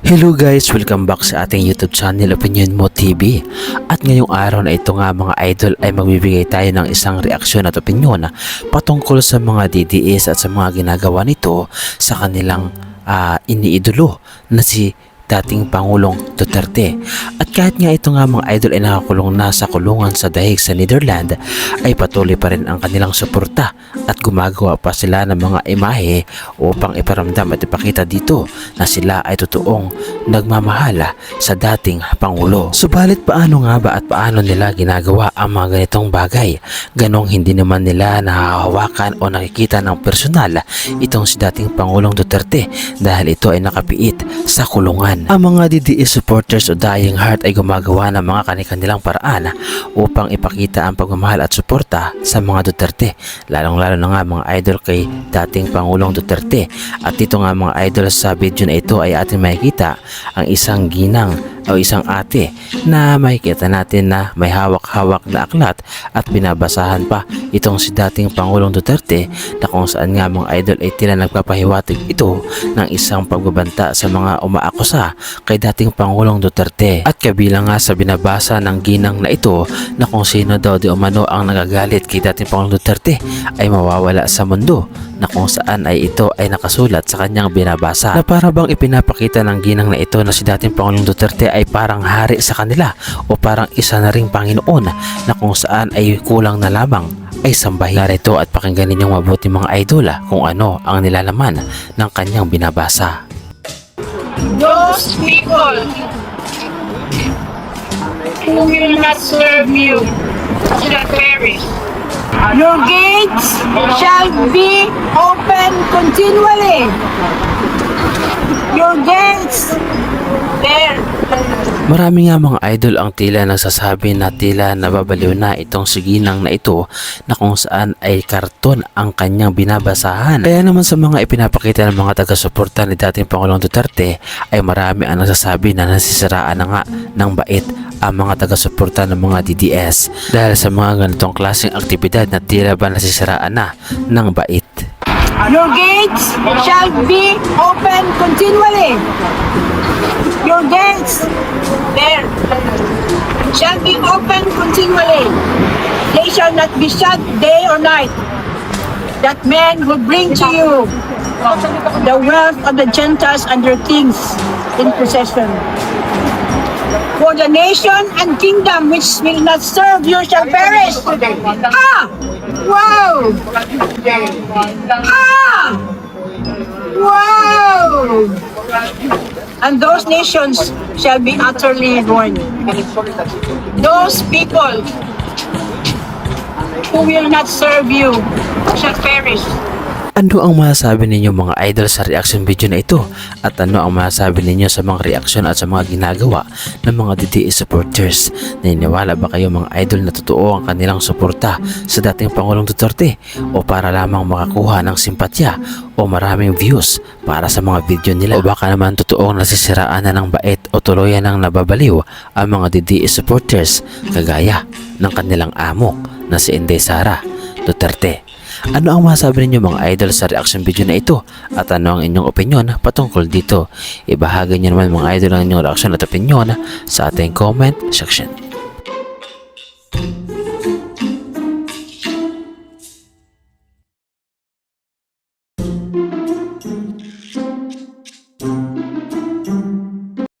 Hello guys! Welcome back sa ating YouTube channel Opinion Mo TV. At ngayong araw na ito nga mga idol ay magbibigay tayo ng isang reaksyon at opinyon patungkol sa mga DDS at sa mga ginagawa nito sa kanilang iniidolo na si dating Pangulong Duterte. At kahit nga ito nga mga idol ay nakakulong na sa kulungan sa dahig sa Netherlands, ay patuloy pa rin ang kanilang suporta at gumagawa pa sila ng mga imahe upang iparamdam at ipakita dito na sila ay totoong nagmamahala sa dating Pangulo. Subalit paano nga ba at paano nila ginagawa ang mga ganitong bagay? Ganong hindi naman nila nahahawakan o nakikita ng personal itong si dating Pangulong Duterte dahil ito ay nakapiit sa kulungan. Ang mga DDS supporters o dying heart ay gumagawa ng mga kanilang paraan upang ipakita ang pagmamahal at suporta sa mga Duterte, lalong-lalo na nga mga idol kay dating Pangulong Duterte. At dito nga mga idol, sa video na ito ay ating makikita ang isang ginang o isang ate na makikita natin na may hawak-hawak na aklat at binabasahan pa itong si dating Pangulong Duterte, na kung saan nga mga idol ay tila nagpapahiwatig ito ng isang pagbabanta sa mga umaakusa kay dating Pangulong Duterte. At kabilang nga sa binabasa ng ginang na ito na kung sino daw di umano ang nagagalit kay dating Pangulong Duterte ay mawawala sa mundo, na kung saan ay ito ay nakasulat sa kanyang binabasa, na para bang ipinapakita ng ginang na ito na si dating Pangulong Duterte ay parang hari sa kanila o parang isa na ring Panginoon, na kung saan ay kulang na lamang ay sambahin. Narito at pakinggan ninyong mabuti mga idol kung ano ang nilalaman ng kanyang binabasa. Those people who will not serve you shall perish. Your gates shall be open continually. Your gates there. Marami nga mga idol ang tila nagsasabi na tila nababaliw na itong siginang na ito, na kung saan ay karton ang kanyang binabasahan. Kaya naman sa mga ipinapakita ng mga taga-suporta ni dating Pangulong Duterte ay marami ang nagsasabi na nasisiraan na nga ng bait ang mga taga-suporta ng mga DDS dahil sa mga ganitong klaseng aktibidad na tila ba nasisiraan na ng bait. Your gates shall be open continually. Your gates there shall be open continually. They shall not be shut day or night. That man will bring to you the wealth of the Gentiles and their things in possession. For the nation and kingdom which will not serve you shall perish. Ah! Wow! Ah! Wow! And those nations shall be utterly ruined. Those people who will not serve you shall perish. Ano ang masasabi ninyo mga idol sa reaction video na ito? At ano ang masasabi ninyo sa mga reaksyon at sa mga ginagawa ng mga DDS supporters? Naniniwala ba kayo mga idol na totoo ang kanilang suporta sa dating Pangulong Duterte, o para lamang makakuha ng simpatya o maraming views para sa mga video nila? O baka naman totoong nasisiraan na ng bait o tuluyan ng nababaliw ang mga DDS supporters kagaya ng kanilang amo na si Inday Sara Duterte? Ano ang masasabi ninyo mga idol sa reaction video na ito? At ano ang inyong opinion patungkol dito? Ibahagi nyo naman mga idol ang inyong reaction at opinion sa ating comment section.